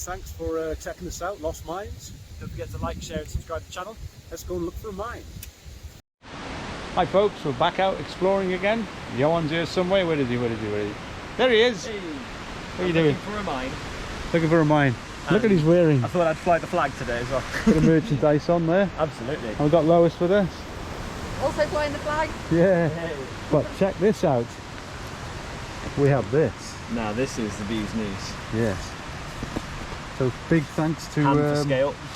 thanks for checking this out, Lost Mines. Don't forget to like, share and subscribe to the channel. Let's go and look for a mine. Hi folks, we're back out exploring again. Johan's here somewhere. Where is he? There he is! Hey, what are you doing? Looking for a mine. Looking for a mine. Look at he's wearing. I thought I'd fly the flag today as well. Got a merchandise on there. Absolutely. And we've got Lois with us. Also flying the flag? Yeah. Hey. But check this out. We have this. Now this is the bee's knees. Yes. So big thanks to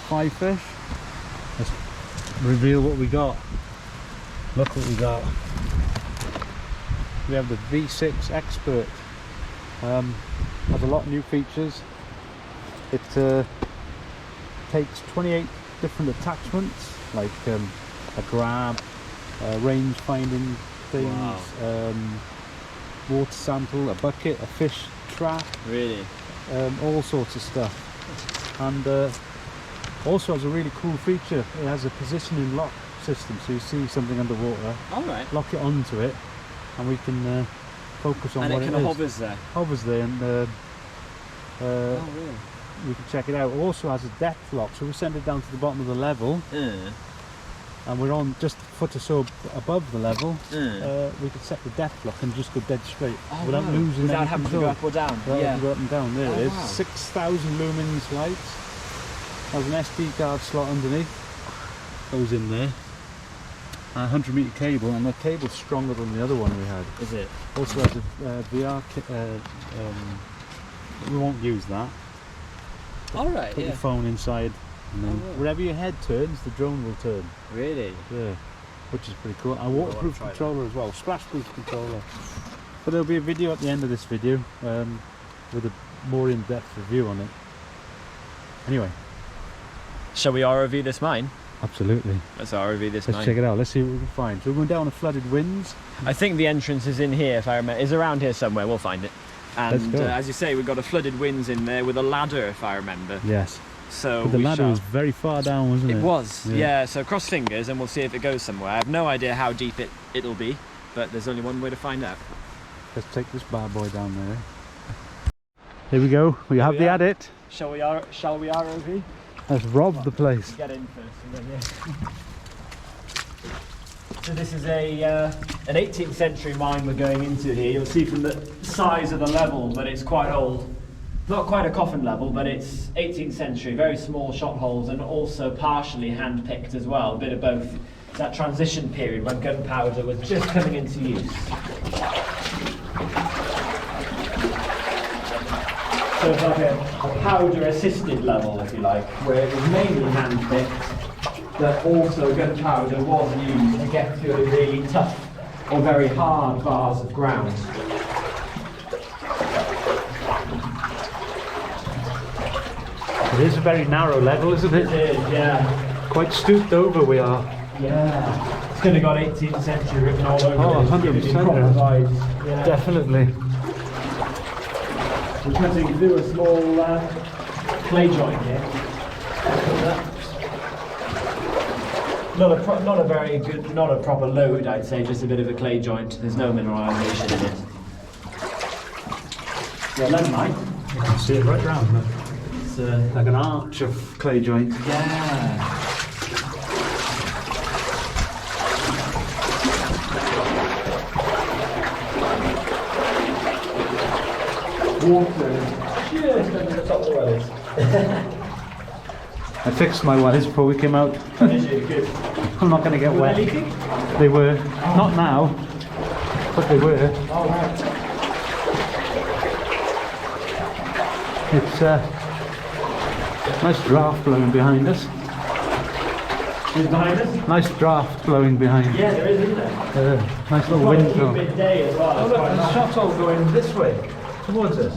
FIFISH. Let's reveal what we got. Look what we got. We have the V6 EXPERT. Has a lot of new features. It takes 28 different attachments, like a grab, range finding things, wow. Water sample, a bucket, a fish trap. Really? All sorts of stuff. And also has a really cool feature. It has a positioning lock system, so you see something underwater, lock it onto it, and we can focus on what it is. And it hovers there? Hovers there, and oh, really? we can check it out. It also has a depth lock, so we send it down to the bottom of the level, and we're on just a foot or so above the level. We can set the depth lock and just go dead straight without losing without any having control. to go up or down. Without go up and down. There it is. Wow. 6,000 lumens lights. Has an SD card slot underneath. Goes in there. A 100-meter cable, and the cable's stronger than the other one we had. Is it? Also has a VR we won't use that. Alright, Put your phone inside, and then wherever your head turns, the drone will turn. Really? Yeah, which is pretty cool. A waterproof controller as well, splash-proof controller. But there'll be a video at the end of this video with a more in-depth review on it. Anyway. Shall we ROV this mine? Absolutely. Let's ROV this mine. Let's check it out. Let's see what we can find. So we're going down a flooded winds. I think the entrance is in here, if I remember. It's around here somewhere. We'll find it. And as you say, we've got a flooded winds in there with a ladder, if I remember. Yes. So but the ladder was very far down, wasn't it? It was. Yeah. So cross fingers, and we'll see if it goes somewhere. I have no idea how deep it'll be, but there's only one way to find out. Let's take this bad boy down there. Here we go. We have the adit. Shall we ROV? Let's rob the place. Get in first, and then So this is an 18th century mine we're going into here. You'll see from the size of the level that it's quite old. Not quite a coffin level, but it's 18th century, very small shot holes, and also partially hand-picked as well, a bit of both. It's that transition period when gunpowder was just coming into use. So it's like a powder-assisted level, if you like, where it was mainly hand-picked, but also gunpowder was used to get to a really tough or very hard bars of ground. It is a very narrow level, isn't it? It is, yeah. Quite stooped over we are. Yeah. It's going to got 18th century written all over it. 100%. Yeah. Definitely. We're cutting through a small clay joint here. Not a very good, not a proper load, I'd say, just a bit of a clay joint. There's no mineralisation in it. Yeah, never mind. You can see it right round there. It's like an arch of clay joint. Yeah. Water just under the top of the wellies. I fixed my wellies before we came out. Did you? Good. I'm not going to get wet. They leaking? They were. Not now, but they were. Oh, right. It's nice draft blowing behind us. Who's behind us? Nice draft blowing behind. Yeah, there is, isn't there? Nice little wind Quite a blow. humid day as well. Oh look, the shot's all going this way, towards us.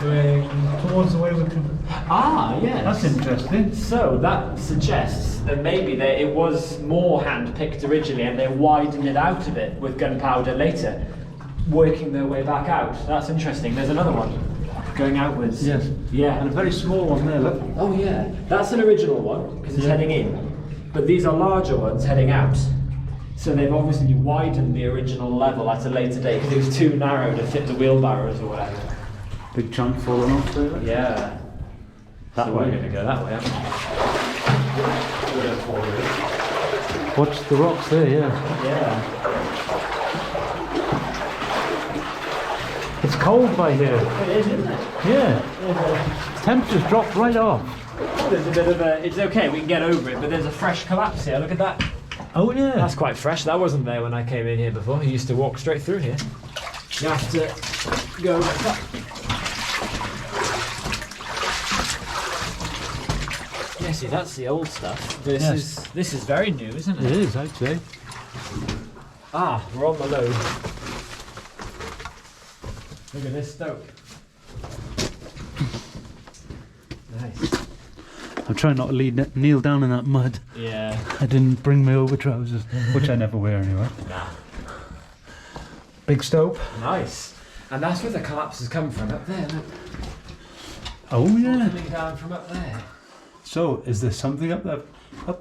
Going towards the way we can... Ah, yes. That's interesting. So that suggests that maybe it was more hand-picked originally and they widened it out a bit with gunpowder later, working their way back out. That's interesting. There's another one going outwards. Yes. Yeah. And a very small one there, look. Oh yeah. That's an original one because it's heading in. But these are larger ones heading out. So they've obviously widened the original level at a later date because it was too narrow to fit the wheelbarrows or whatever. Big chunk falling off there. Yeah. That so way. we're going to go that way. Watch the rocks there, yeah. Yeah. It's cold by here. It is, isn't it? Yeah. Temperature's dropped right off. There's a bit of a. It's okay, we can get over it, but there's a fresh collapse here. Look at that. Oh yeah. That's quite fresh. That wasn't there when I came in here before. I used to walk straight through here. You have to go like that. Yeah, see, that's the old stuff. This is very new, isn't it? It is, I'd say. Ah, we're on the load. Look at this stoke. Nice. I'm trying not to kneel down in that mud. Yeah. I didn't bring my over trousers, which I never wear anyway. Nah. Big stope. Nice. And that's where the collapse has come from, up there, look. Oh yeah. Coming down from up there. So, is there something up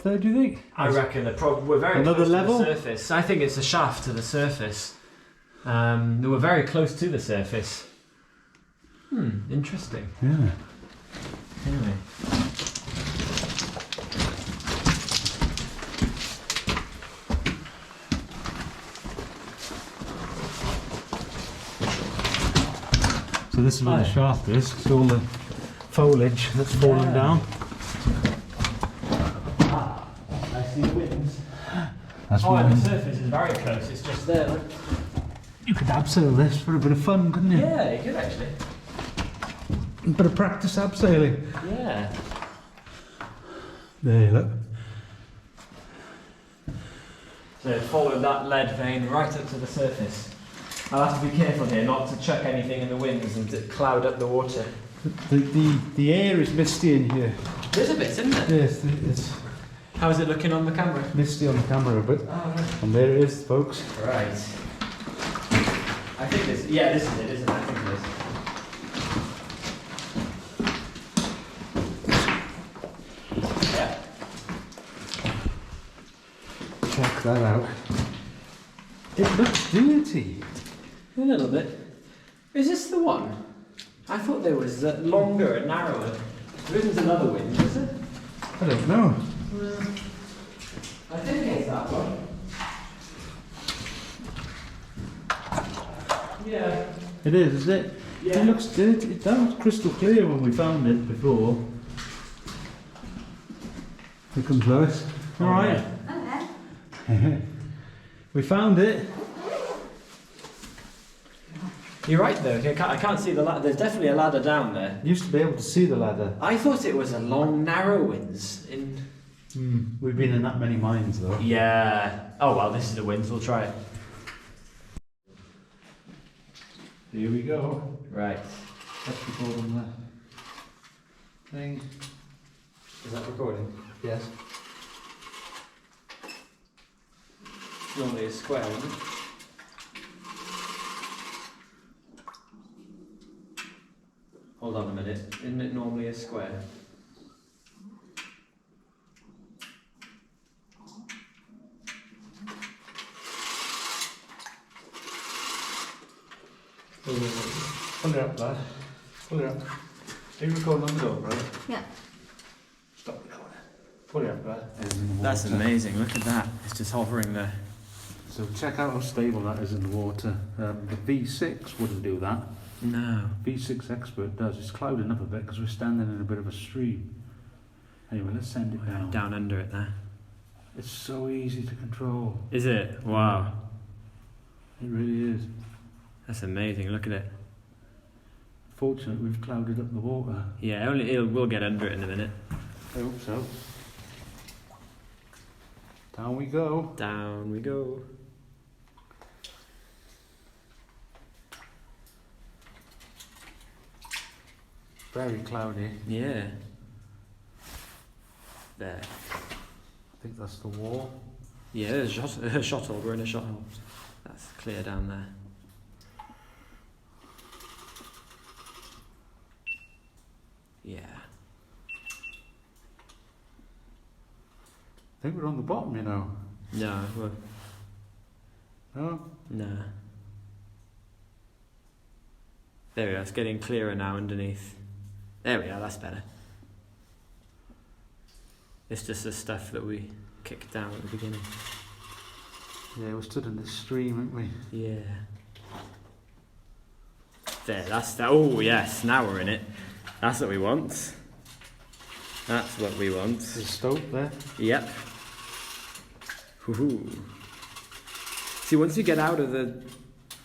there, do you think? I reckon we're very Another close level? to the surface. I think it's a shaft to the surface. We're very close to the surface. Interesting. Yeah. Anyway. So this is where the Hi. shaft is. It's all the foliage that's fallen down. I see the winds. That's Oh, where and the surface is very close. It's just there. Look. you could abseil this for a bit of fun, couldn't you? Yeah, you could actually. A bit of practice abseiling. Yeah. There, look. So follow that lead vein right up to the surface. I'll have to be careful here not to chuck anything in the winds and to cloud up the water. The air is misty in here. There's a bit, isn't it? Yes, it's How's it looking on the camera? misty on the camera a bit. Oh, right. And there it is, folks. Right. I think this. Yeah, this is it, isn't it? I think it is. Yeah. Check that out. It looks dirty. A little bit. Is this the one? I thought there was longer and narrower. There isn't another wind, is it? I don't know. I think it's that one. Yeah. It is it? Yeah. It looks dirty. That was crystal clear when we found it before. Here comes Lois. Oh, Alright. Hello. We found it. You're right though. I can't see the ladder. There's definitely a ladder down there. Used to be able to see the ladder. I thought it was a long, narrow winds in. We've been in that many mines though. Yeah. Oh well, this is a winds. We'll try it. Here we go. Right. Let's record on the thing. Is that recording? Yes. Normally a square, isn't it? Hold on a minute. Isn't it normally a square? Pull it up, lad. Pull it up. Are you recording on the door, right? Yeah. Stop recording. Pull it up, lad. That's amazing. Look at that. It's just hovering there. So check out how stable that is in the water. The V6 wouldn't do that. No. V6 Expert does. It's clouding up a bit because we're standing in a bit of a stream. Anyway, let's send it down. Down under it there. It's so easy to control. Is it? Wow. It really is. That's amazing. Look at it. Fortunately, we've clouded up the water. Yeah, we'll get under it in a minute. I hope so. Down we go. Down we go. Very cloudy. Yeah. There. I think that's the wall. Yeah, there's a shot hole. We're in a shot hole. That's clear down there. Yeah. I think we're on the bottom, you know. No, No? no. There we are. It's getting clearer now underneath. There we are. That's better. It's just the stuff that we kicked down at the beginning. Yeah, we stood in the stream, haven't we? Yeah. There, that's that. Oh yes, now we're in it. That's what we want. That's what we want. There's a stope there. Yep. Hoo-hoo. See, once you get out of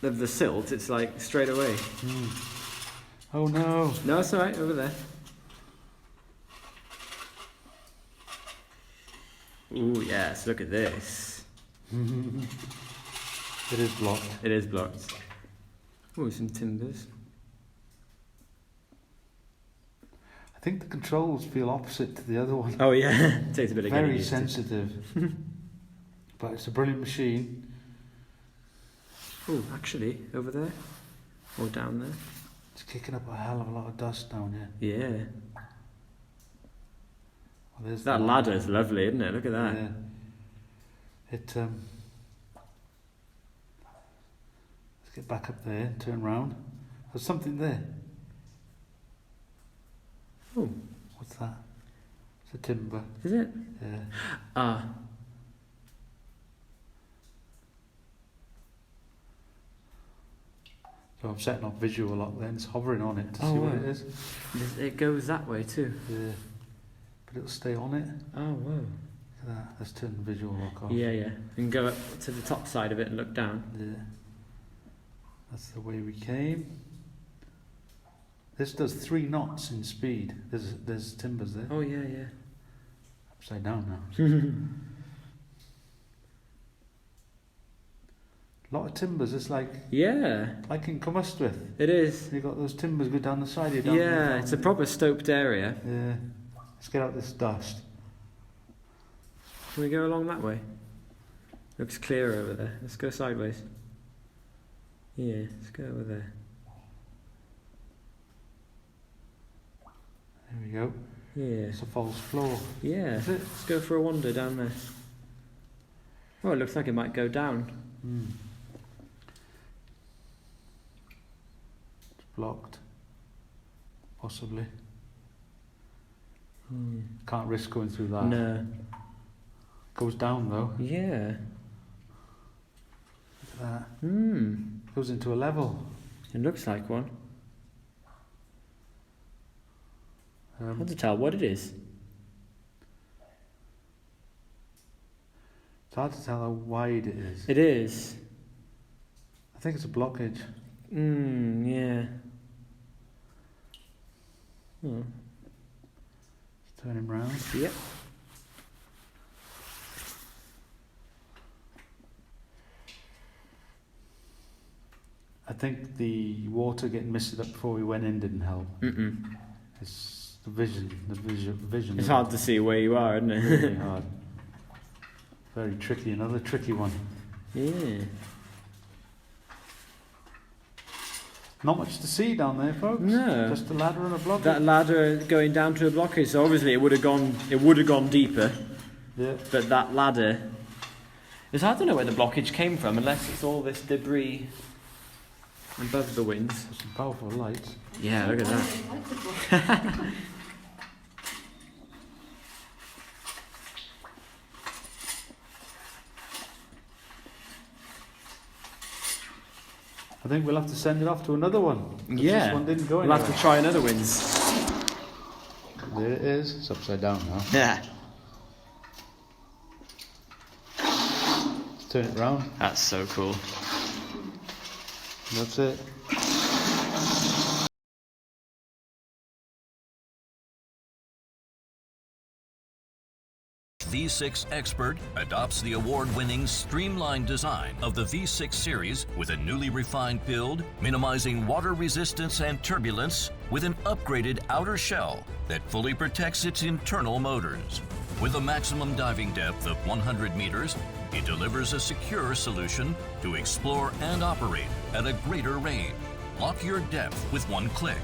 the silt, it's like straight away. Oh no. No, it's alright, over there. Ooh, yes, look at this. It is blocked. It is blocked. Ooh, some timbers. I think the controls feel opposite to the other one. Oh yeah, takes a bit of getting Very used to. sensitive. But it's a brilliant machine. Oh, actually, over there. Or down there. It's kicking up a hell of a lot of dust down here. Yeah. Well, there's That the ladder's lovely, isn't it? Look at that. Yeah. It let's get back up there, turn round. There's something there. Oh, What's that? It's a timber. is it? Yeah. Ah. So I'm setting up visual lock then, it's hovering on it to Oh, see what wow. it is. It goes that way too. Yeah. But it'll stay on it. Oh, whoa. Look at that. Let's turn the visual lock off. Yeah, yeah. You can go up to the top side of it and look down. Yeah. That's the way we came. This does 3 knots in speed. There's timbers there. Oh, yeah, yeah. Upside down now. Lot of timbers. It's like Yeah, in Cwmystwyth. it is. You got those timbers go down the side here. Down Yeah, there, it's a proper stoped area. Yeah. Let's get out this dust. Can we go along that way? Looks clear over there. Let's go sideways. Yeah, let's go over there. There we go. Yeah. It's a false floor. Yeah. Is it? Let's go for a wander down there. Oh, it looks like it might go down. It's blocked. Possibly. Can't risk going through that. No. Goes down though. Yeah. Look at that. Hmm. Goes into a level. It looks like one. Hard to tell what it is. It's hard to tell how wide it is. It is. I think it's a blockage. Yeah. Oh. Let's turn him round. Yep. I think the water getting misted up before we went in didn't help. It's the vision. It's hard to see where you are, isn't it? Really hard. Very tricky. Another tricky one. Yeah. Not much to see down there, folks. No. Just a ladder and a block. That ladder going down to a blockage, so obviously it would have gone deeper. Yeah. But that ladder, it's hard to know where the blockage came from unless it's all this debris above the winds. Some powerful lights. Yeah, look at that. I think we'll have to send it off to another one. 'Cause Yeah. This one didn't go We'll anywhere. have to try another winds. There it is. It's upside down now. Yeah. Let's turn it round. That's so cool. And that's it. V6 Expert adopts the award-winning streamlined design of the V6 series with a newly refined build, minimizing water resistance and turbulence with an upgraded outer shell that fully protects its internal motors. With a maximum diving depth of 100 meters, it delivers a secure solution to explore and operate at a greater range. Lock your depth with one click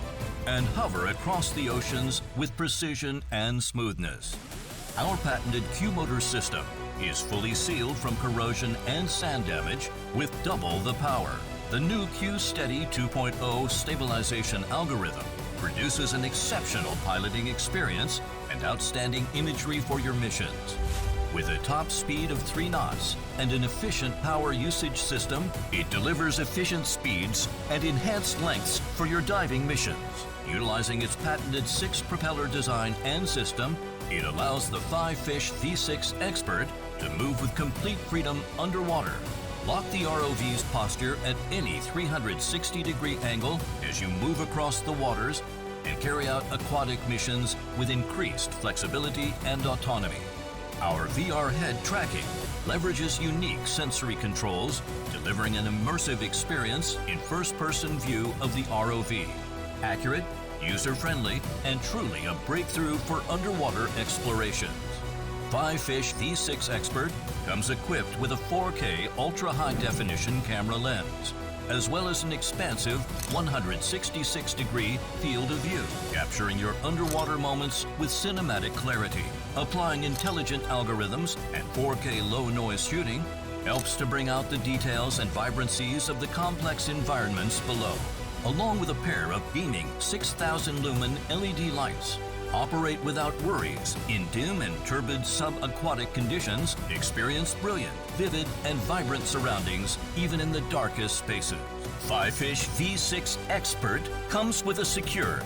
and hover across the oceans with precision and smoothness. Our patented Q-motor system is fully sealed from corrosion and sand damage with double the power. The new Q-Steady 2.0 stabilization algorithm produces an exceptional piloting experience and outstanding imagery for your missions. With a top speed of 3 knots and an efficient power usage system, it delivers efficient speeds and enhanced lengths for your diving missions. Utilizing its patented 6-propeller design and system, it allows the FIFISH V6 EXPERT to move with complete freedom underwater. Lock the ROV's posture at any 360-degree angle as you move across the waters and carry out aquatic missions with increased flexibility and autonomy. Our VR head tracking leverages unique sensory controls, delivering an immersive experience in first-person view of the ROV. Accurate, user-friendly, and truly a breakthrough for underwater explorations. FIFISH V6 EXPERT comes equipped with a 4K ultra-high-definition camera lens, as well as an expansive 166-degree field of view, capturing your underwater moments with cinematic clarity. Applying intelligent algorithms and 4K low-noise shooting helps to bring out the details and vibrancies of the complex environments below, along with a pair of beaming 6,000-lumen LED lights. Operate without worries in dim and turbid subaquatic conditions. Experience brilliant, vivid, and vibrant surroundings even in the darkest spaces. FIFISH V6 EXPERT comes with a secure